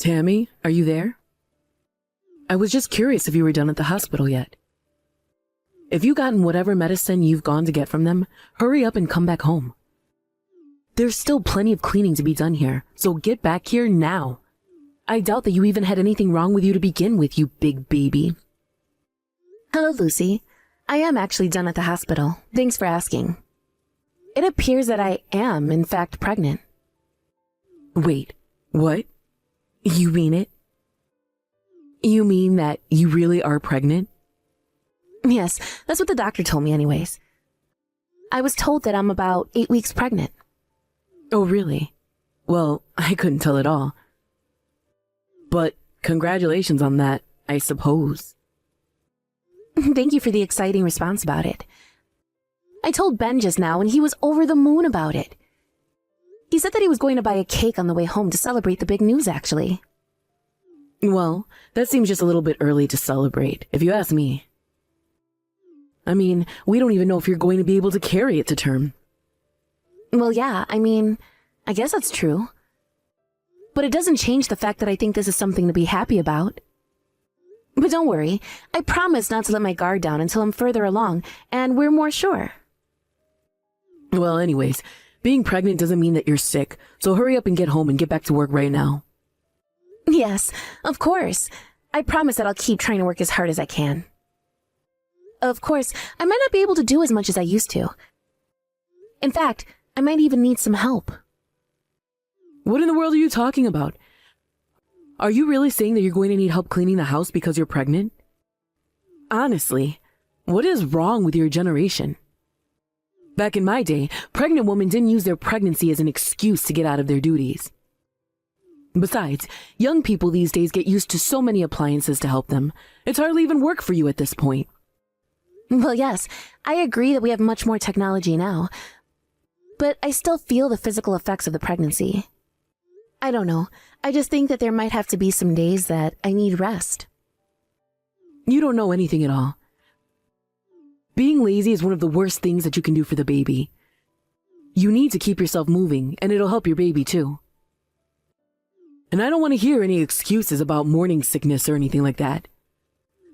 Tammy, are you there? I was just curious if you were done at the hospital yet. If you've gotten whatever medicine you've gone to get from them, hurry up and come back home. There's still plenty of cleaning to be done here, so get back here now. I doubt that you even had anything wrong with you to begin with, you big baby. Hello, Lucy. I am actually done at the hospital. Thanks for asking. It appears that I am, in fact, pregnant. Wait, what? You mean it? You mean that you really are pregnant? Yes, that's what the doctor told me anyways. I was told that I'm about 8 weeks pregnant. Oh, really? Well, I couldn't tell at all. But congratulations on that, I suppose. Thank you for the exciting response about it. I told Ben just now and he was over the moon about it. He said that he was going to buy a cake on the way home to celebrate the big news, actually. Well, that seems just a little bit early to celebrate, if you ask me. I mean, we don't even know if you're going to be able to carry it to term. Well, yeah, I guess that's true. But it doesn't change the fact that I think this is something to be happy about. But don't worry, I promise not to let my guard down until I'm further along, and we're more sure. Well, anyways, being pregnant doesn't mean that you're sick, so hurry up and get home and get back to work right now. Yes, of course. I promise that I'll keep trying to work as hard as I can. Of course, I might not be able to do as much as I used to. In fact, I might even need some help. What in the world are you talking about? Are you really saying that you're going to need help cleaning the house because you're pregnant? Honestly, what is wrong with your generation? Back in my day, pregnant women didn't use their pregnancy as an excuse to get out of their duties. Besides, young people these days get used to so many appliances to help them. It's hardly even work for you at this point. Well, yes, I agree that we have much more technology now, but I still feel the physical effects of the pregnancy. I don't know. I just think that there might have to be some days that I need rest. You don't know anything at all. Being lazy is one of the worst things that you can do for the baby. You need to keep yourself moving, and it'll help your baby too. And I don't want to hear any excuses about morning sickness or anything like that.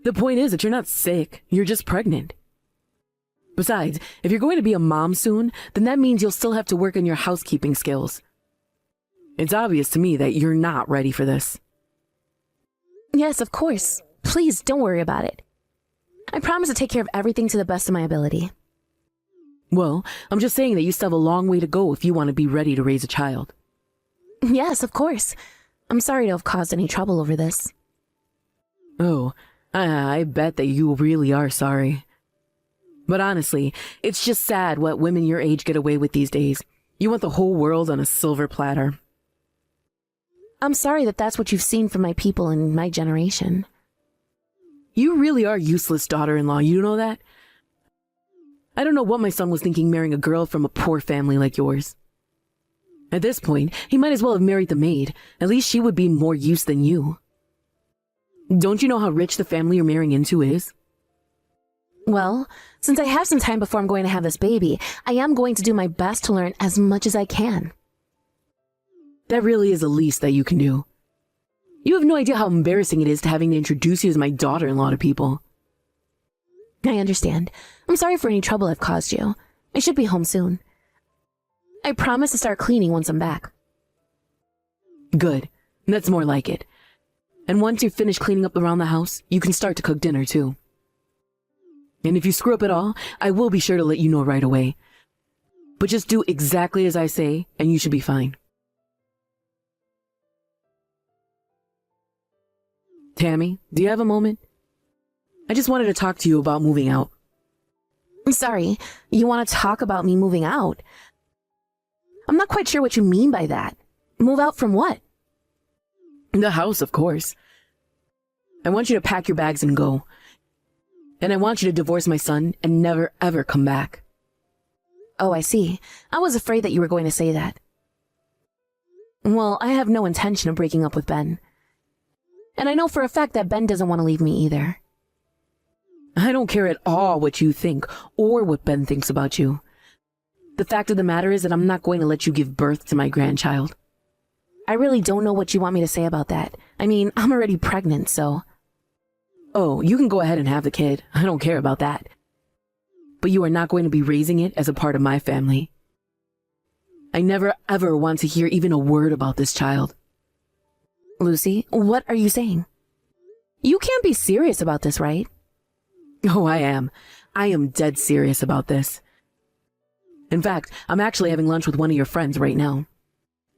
The point is that you're not sick, you're just pregnant. Besides, if you're going to be a mom soon, then that means you'll still have to work on your housekeeping skills. It's obvious to me that you're not ready for this. Yes, of course. Please don't worry about it. I promise to take care of everything to the best of my ability. Well, I'm just saying that you still have a long way to go if you want to be ready to raise a child. Yes, of course. I'm sorry to have caused any trouble over this. Oh, I bet that you really are sorry. But honestly, it's just sad what women your age get away with these days. You want the whole world on a silver platter. I'm sorry that that's what you've seen from my people in my generation. You really are useless, daughter-in-law, you know that? I don't know what my son was thinking marrying a girl from a poor family like yours. At this point, he might as well have married the maid. At least she would be more use than you. Don't you know how rich the family you're marrying into is? Well, since I have some time before I'm going to have this baby, I am going to do my best to learn as much as I can. That really is the least that you can do. You have no idea how embarrassing it is to having to introduce you as my daughter-in-law to people. I understand. I'm sorry for any trouble I've caused you. I should be home soon. I promise to start cleaning once I'm back. Good. That's more like it. And once you've finished cleaning up around the house, you can start to cook dinner too. And if you screw up at all, I will be sure to let you know right away. But just do exactly as I say, and you should be fine. Tammy, do you have a moment? I just wanted to talk to you about moving out. I'm sorry, you want to talk about me moving out? I'm not quite sure what you mean by that. Move out from what? The house, of course. I want you to pack your bags and go. And I want you to divorce my son and never ever come back. Oh, I see. I was afraid that you were going to say that. Well, I have no intention of breaking up with Ben. And I know for a fact that Ben doesn't want to leave me either. I don't care at all what you think or what Ben thinks about you. The fact of the matter is that I'm not going to let you give birth to my grandchild. I really don't know what you want me to say about that. I mean, I'm already pregnant, so. Oh, you can go ahead and have the kid. I don't care about that. But you are not going to be raising it as a part of my family. I never ever want to hear even a word about this child. Lucy, what are you saying? You can't be serious about this, right? Oh, I am. I am dead serious about this. In fact, I'm actually having lunch with one of your friends right now.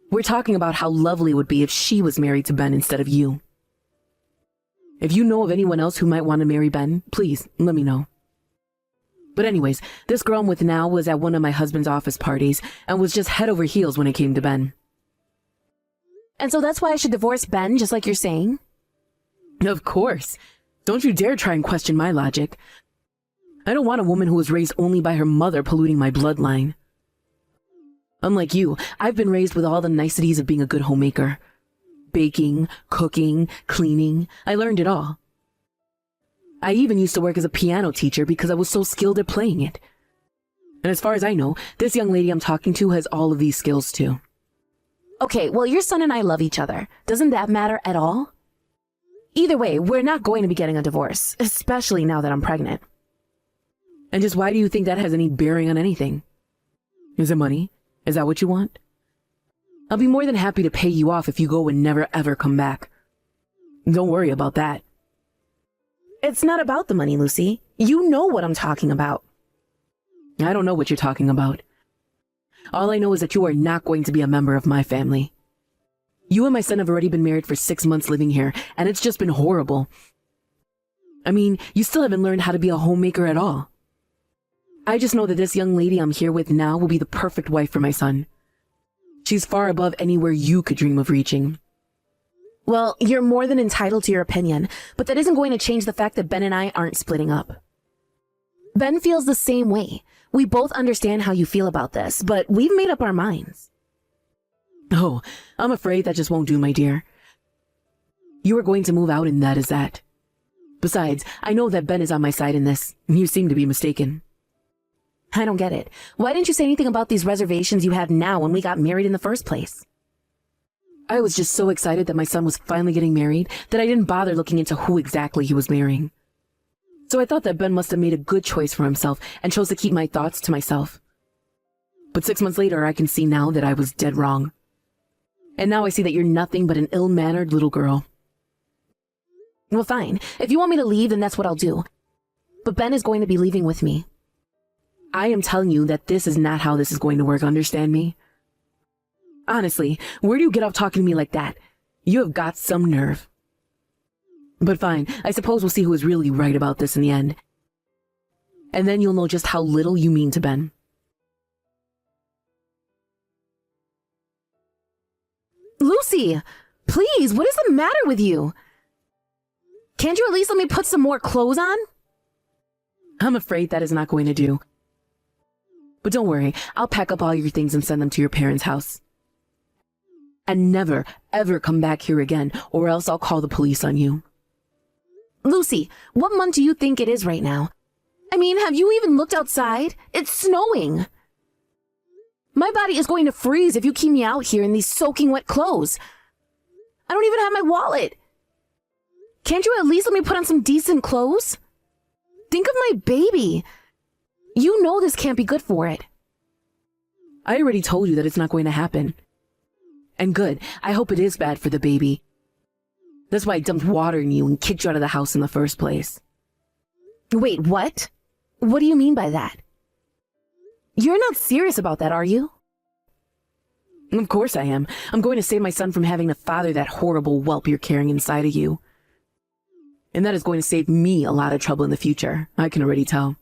We're talking about how lovely it would be if she was married to Ben instead of you. If you know of anyone else who might want to marry Ben, please let me know. But anyways, this girl I'm with now was at one of my husband's office parties and was just head over heels when it came to Ben. And so that's why I should divorce Ben, just like you're saying? Of course. Don't you dare try and question my logic. I don't want a woman who was raised only by her mother polluting my bloodline. Unlike you, I've been raised with all the niceties of being a good homemaker. Baking, cooking, cleaning, I learned it all. I even used to work as a piano teacher because I was so skilled at playing it. And as far as I know, this young lady I'm talking to has all of these skills too. Okay, well, your son and I love each other. Doesn't that matter at all? Either way, we're not going to be getting a divorce, especially now that I'm pregnant. And just why do you think that has any bearing on anything? Is it money? Is that what you want? I'll be more than happy to pay you off if you go and never ever come back. Don't worry about that. It's not about the money, Lucy. You know what I'm talking about. I don't know what you're talking about. All I know is that you are not going to be a member of my family. You and my son have already been married for 6 months living here, and it's just been horrible. I mean, you still haven't learned how to be a homemaker at all. I just know that this young lady I'm here with now will be the perfect wife for my son. She's far above anywhere you could dream of reaching. Well, you're more than entitled to your opinion, but that isn't going to change the fact that Ben and I aren't splitting up. Ben feels the same way. We both understand how you feel about this, but we've made up our minds. Oh, I'm afraid that just won't do, my dear. You are going to move out and that is that. Besides, I know that Ben is on my side in this. You seem to be mistaken. I don't get it. Why didn't you say anything about these reservations you have now when we got married in the first place? I was just so excited that my son was finally getting married that I didn't bother looking into who exactly he was marrying. So I thought that Ben must have made a good choice for himself and chose to keep my thoughts to myself. But 6 months later, I can see now that I was dead wrong. And now I see that you're nothing but an ill-mannered little girl. Well, fine. If you want me to leave, then that's what I'll do. But Ben is going to be leaving with me. I am telling you that this is not how this is going to work, understand me? Honestly, where do you get off talking to me like that? You have got some nerve. But fine, I suppose we'll see who is really right about this in the end. And then you'll know just how little you mean to Ben. Lucy, please, what is the matter with you? Can't you at least let me put some more clothes on? I'm afraid that is not going to do. But don't worry, I'll pack up all your things and send them to your parents' house. And never, ever come back here again, or else I'll call the police on you. Lucy, what month do you think it is right now? I mean, have you even looked outside? It's snowing. My body is going to freeze if you keep me out here in these soaking wet clothes. I don't even have my wallet. Can't you at least let me put on some decent clothes? Think of my baby. You know this can't be good for it. I already told you that it's not going to happen. And good, I hope it is bad for the baby. That's why I dumped water in you and kicked you out of the house in the first place. Wait, what? What do you mean by that? You're not serious about that, are you? Of course I am. I'm going to save my son from having to father that horrible whelp you're carrying inside of you. And that is going to save me a lot of trouble in the future. I can already tell.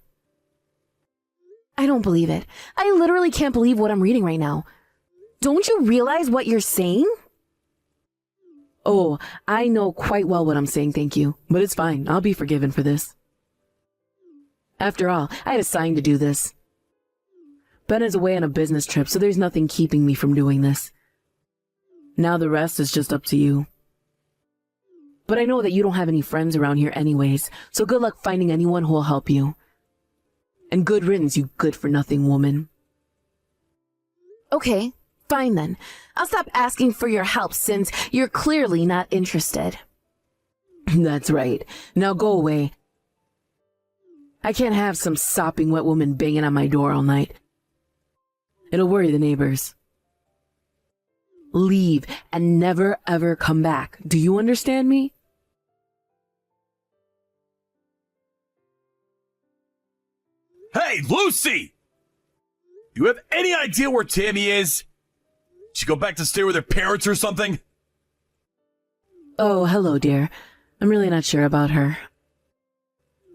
I don't believe it. I literally can't believe what I'm reading right now. Don't you realize what you're saying? Oh, I know quite well what I'm saying, thank you. But it's fine. I'll be forgiven for this. After all, I had a sign to do this. Ben is away on a business trip, so there's nothing keeping me from doing this. Now the rest is just up to you. But I know that you don't have any friends around here anyways, so good luck finding anyone who will help you. And good riddance, you good-for-nothing woman. Okay, Fine then. I'll stop asking for your help since you're clearly not interested. That's right. Now go away. I can't have some sopping wet woman banging on my door all night. It'll worry the neighbors. Leave and never ever come back. Do you understand me? Hey, Lucy! Do you have any idea where Tammy is? Did she go back to stay with her parents or something? Oh, hello, dear. I'm really not sure about her.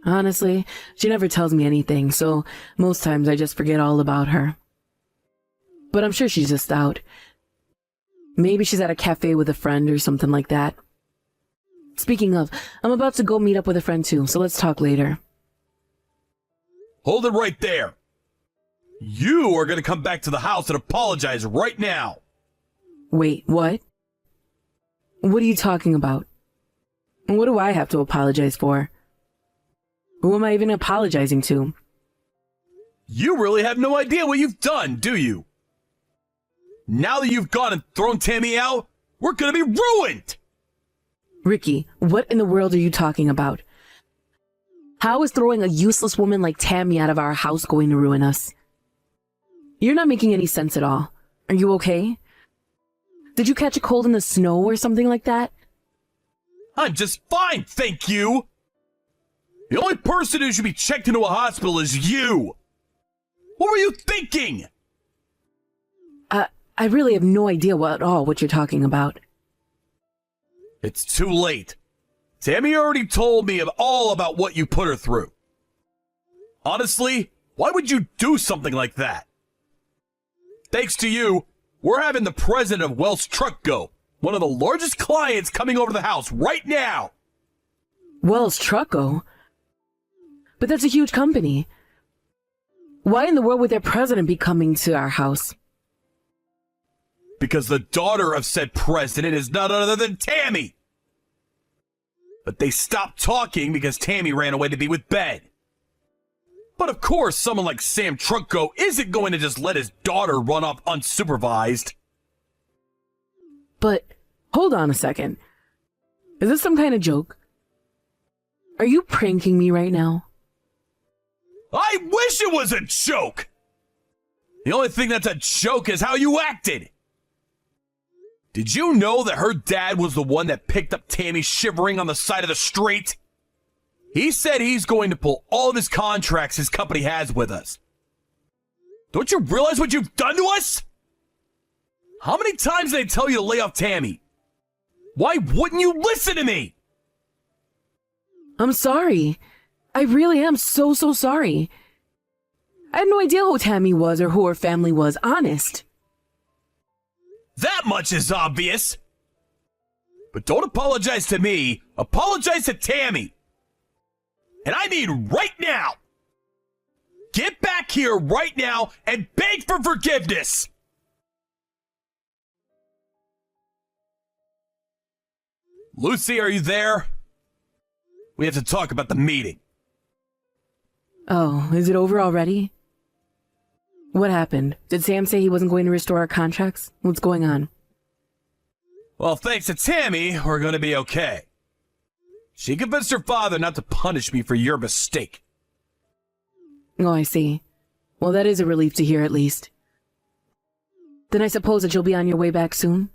Honestly, she never tells me anything, so most times I just forget all about her. But I'm sure she's just out. Maybe she's at a cafe with a friend or something like that. Speaking of, I'm about to go meet up with a friend too, so let's talk later. Hold it right there. You are going to come back to the house and apologize right now. Wait, what? What are you talking about? And what do I have to apologize for? Who am I even apologizing to? You really have no idea what you've done, do you? Now that you've gone and thrown Tammy out, we're going to be ruined! Ricky, what in the world are you talking about? How is throwing a useless woman like Tammy out of our house going to ruin us? You're not making any sense at all. Are you okay? Did you catch a cold in the snow or something like that? I'm just fine, thank you! The only person who should be checked into a hospital is you! What were you thinking? I really have no idea what you're talking about. It's too late. Tammy already told me all about what you put her through. Honestly, why would you do something like that? Thanks to you, we're having the president of Wells Truck Go, one of the largest clients, coming over to the house right now. Wells Trucko? But that's a huge company. Why in the world would their president be coming to our house? Because the daughter of said president is none other than Tammy. But they stopped talking because Tammy ran away to be with Ben. But of course, someone like Sam Trucko isn't going to just let his daughter run off unsupervised. But, hold on a second. Is this some kind of joke? Are you pranking me right now? I wish it was a joke! The only thing that's a joke is how you acted! Did you know that her dad was the one that picked up Tammy shivering on the side of the street? He said he's going to pull all of his contracts his company has with us. Don't you realize what you've done to us? How many times did I tell you to lay off Tammy? Why wouldn't you listen to me? I'm sorry. I really am so sorry. I had no idea who Tammy was or who her family was, honest. That much is obvious. But don't apologize to me. Apologize to Tammy. And I mean right now. Get back here right now and beg for forgiveness. Lucy, are you there? We have to talk about the meeting. Oh, is it over already? What happened? Did Sam say he wasn't going to restore our contracts? What's going on? Well, thanks to Tammy, we're going to be okay. She convinced her father not to punish me for your mistake. Oh, I see. Well, that is a relief to hear at least. Then I suppose that you'll be on your way back soon?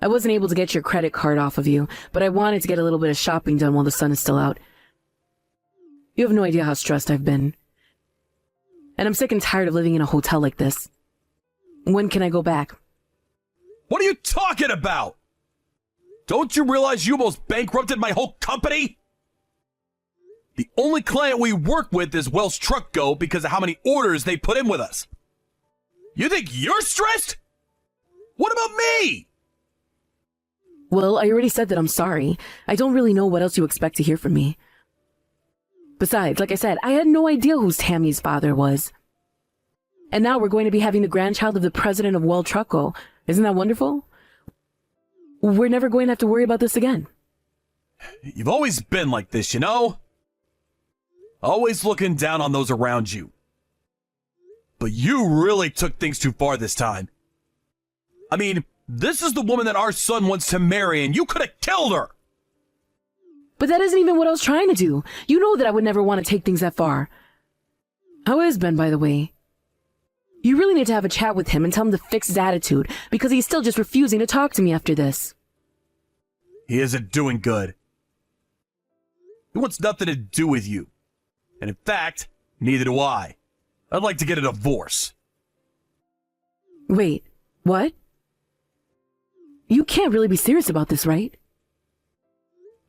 I wasn't able to get your credit card off of you, but I wanted to get a little bit of shopping done while the sun is still out. You have no idea how stressed I've been. And I'm sick and tired of living in a hotel like this. When can I go back? What are you talking about? Don't you realize you almost bankrupted my whole company? The only client we work with is Wells Truck Go because of how many orders they put in with us. You think you're stressed? What about me? Well, I already said that I'm sorry. I don't really know what else you expect to hear from me. Besides, like I said, I had no idea who Tammy's father was. And now we're going to be having the grandchild of the president of Wells Truck Go. Isn't that wonderful? We're never going to have to worry about this again. You've always been like this, you know? Always looking down on those around you. But you really took things too far this time. I mean, this is the woman that our son wants to marry, and you could have killed her. But that isn't even what I was trying to do. You know that I would never want to take things that far. How is Ben, by the way? You really need to have a chat with him and tell him to fix his attitude, because he's still just refusing to talk to me after this. He isn't doing good. He wants nothing to do with you. And in fact, neither do I. I'd like to get a divorce. Wait, what? You can't really be serious about this, right?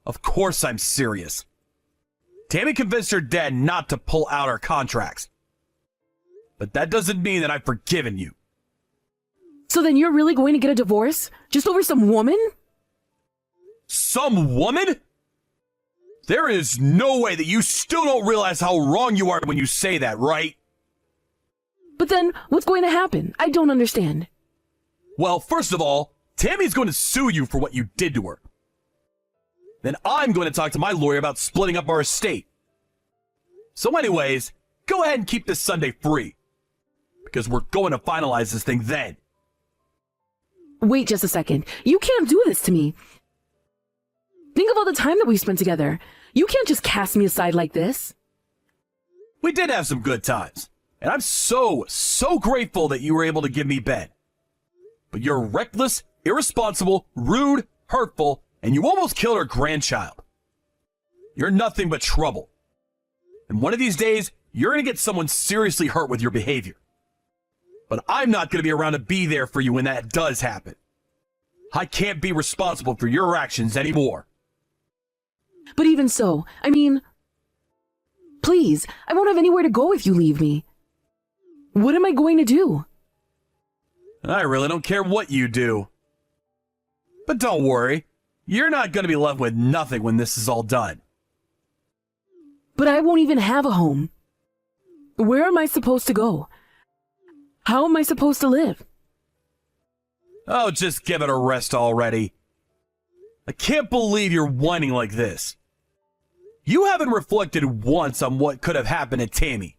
Of course I'm serious. Tammy convinced her dad not to pull out our contracts. But that doesn't mean that I've forgiven you. So then you're really going to get a divorce? Just over some woman? Some woman? There is no way that you still don't realize how wrong you are when you say that, right? But then, what's going to happen? I don't understand. Well, first of all, Tammy's going to sue you for what you did to her. Then I'm going to talk to my lawyer about splitting up our estate. So anyways, go ahead and keep this Sunday free. Because we're going to finalize this thing then. Wait just a second. You can't do this to me. Think of all the time that we spent together. You can't just cast me aside like this. We did have some good times. And I'm so grateful that you were able to give me Ben. But you're reckless, irresponsible, rude, hurtful, and you almost killed our grandchild. You're nothing but trouble. And one of these days, you're going to get someone seriously hurt with your behavior. But I'm not going to be around to be there for you when that does happen. I can't be responsible for your actions anymore. But even so, I mean, please, I won't have anywhere to go if you leave me. What am I going to do? I really don't care what you do. But don't worry, you're not going to be left with nothing when this is all done. But I won't even have a home. Where am I supposed to go? How am I supposed to live? Oh, just give it a rest already. I can't believe you're whining like this. You haven't reflected once on what could have happened to Tammy.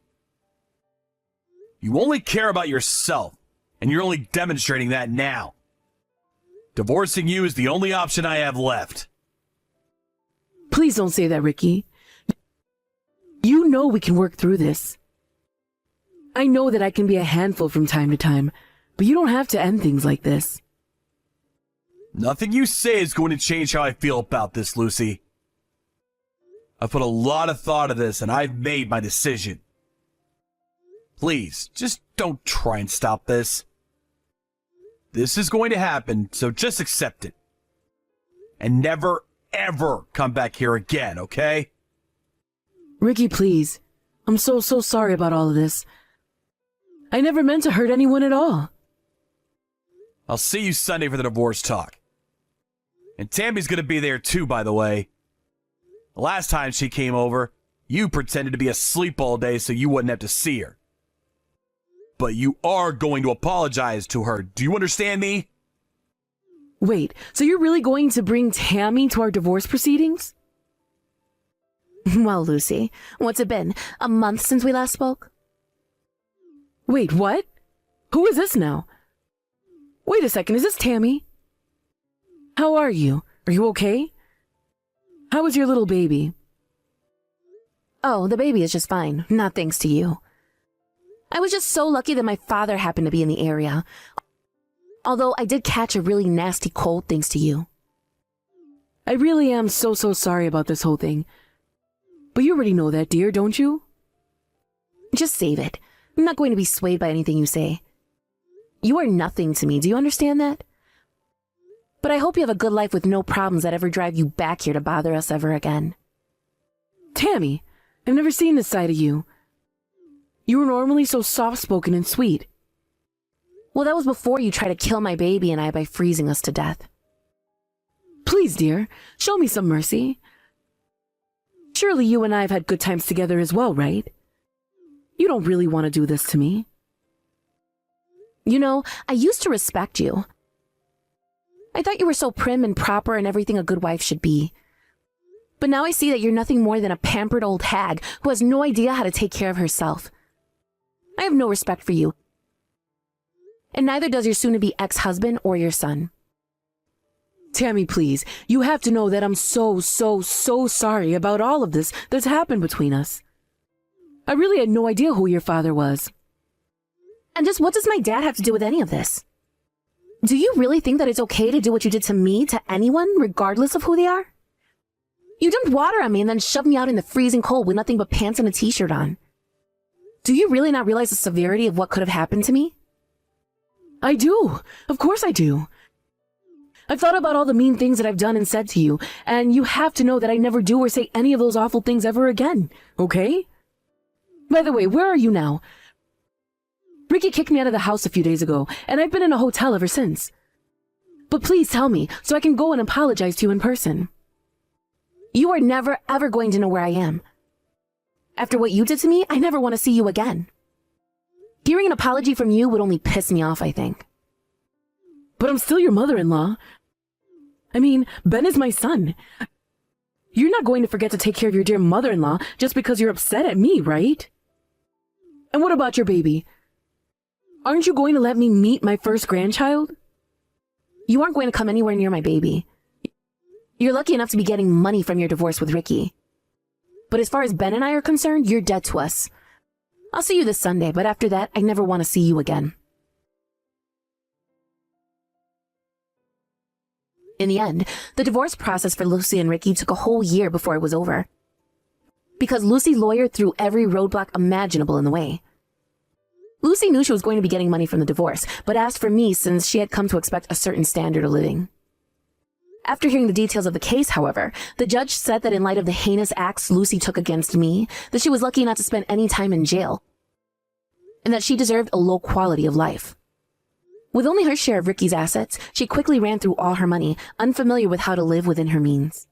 You only care about yourself, and you're only demonstrating that now. Divorcing you is the only option I have left. Please don't say that, Ricky. You know we can work through this. I know that I can be a handful from time to time, but you don't have to end things like this. Nothing you say is going to change how I feel about this, Lucy. I've put a lot of thought into this, and I've made my decision. Please, just don't try and stop this. This is going to happen, so just accept it. And never, ever come back here again, okay? Ricky, please. I'm so sorry about all of this. I never meant to hurt anyone at all. I'll see you Sunday for the divorce talk. And Tammy's gonna be there too, by the way. The last time she came over, you pretended to be asleep all day so you wouldn't have to see her. But you are going to apologize to her. Do you understand me? Wait, so you're really going to bring Tammy to our divorce proceedings? Well, Lucy, what's it been? A month since we last spoke? Wait, what? Who is this now? Wait a second, is this Tammy? How are you? Are you okay? How is your little baby? Oh, the baby is just fine. Not thanks to you. I was just so lucky that my father happened to be in the area. Although I did catch a really nasty cold thanks to you. I really am so sorry about this whole thing. But you already know that, dear, don't you? Just save it. I'm not going to be swayed by anything you say. You are nothing to me, do you understand that? But I hope you have a good life with no problems that ever drive you back here to bother us ever again. Tammy, I've never seen this side of you. You were normally so soft-spoken and sweet. Well, that was before you tried to kill my baby and I by freezing us to death. Please, dear, show me some mercy. Surely you and I have had good times together as well, right? You don't really want to do this to me. You know, I used to respect you. I thought you were so prim and proper and everything a good wife should be. But now I see that you're nothing more than a pampered old hag who has no idea how to take care of herself. I have no respect for you. And neither does your soon-to-be ex-husband or your son. Tammy, please, you have to know that I'm so sorry about all of this that's happened between us. I really had no idea who your father was. And just what does my dad have to do with any of this? Do you really think that it's okay to do what you did to me to anyone, regardless of who they are? You dumped water on me and then shoved me out in the freezing cold with nothing but pants and a t-shirt on. Do you really not realize the severity of what could have happened to me? I do. Of course I do. I've thought about all the mean things that I've done and said to you, and you have to know that I never do or say any of those awful things ever again, okay? By the way, where are you now? Ricky kicked me out of the house a few days ago, and I've been in a hotel ever since. But please tell me, so I can go and apologize to you in person. You are never, ever going to know where I am. After what you did to me, I never want to see you again. Hearing an apology from you would only piss me off, I think. But I'm still your mother-in-law. I mean, Ben is my son. You're not going to forget to take care of your dear mother-in-law just because you're upset at me, right? And what about your baby? Aren't you going to let me meet my first grandchild? You aren't going to come anywhere near my baby. You're lucky enough to be getting money from your divorce with Ricky. But as far as Ben and I are concerned, you're dead to us. I'll see you this Sunday, but after that, I never want to see you again. In the end, the divorce process for Lucy and Ricky took a whole year before it was over. Because Lucy's lawyer threw every roadblock imaginable in the way. Lucy knew she was going to be getting money from the divorce, but asked for me since she had come to expect a certain standard of living. After hearing the details of the case, however, the judge said that in light of the heinous acts Lucy took against me, that she was lucky not to spend any time in jail, and that she deserved a low quality of life. With only her share of Ricky's assets, she quickly ran through all her money, unfamiliar with how to live within her means.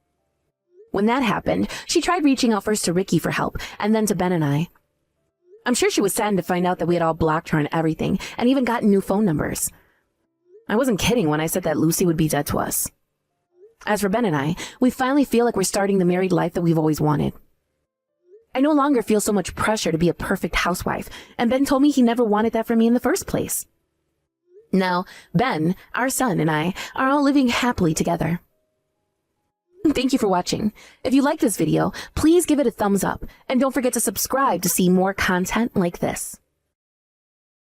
When that happened, she tried reaching out first to Ricky for help, and then to Ben and I. I'm sure she was saddened to find out that we had all blocked her on everything, and even gotten new phone numbers. I wasn't kidding when I said that Lucy would be dead to us. As for Ben and I, we finally feel like we're starting the married life that we've always wanted. I no longer feel so much pressure to be a perfect housewife, and Ben told me he never wanted that for me in the first place. Now, Ben, our son, and I are all living happily together. Thank you for watching. If you liked this video, please give it a thumbs up, and don't forget to subscribe to see more content like this.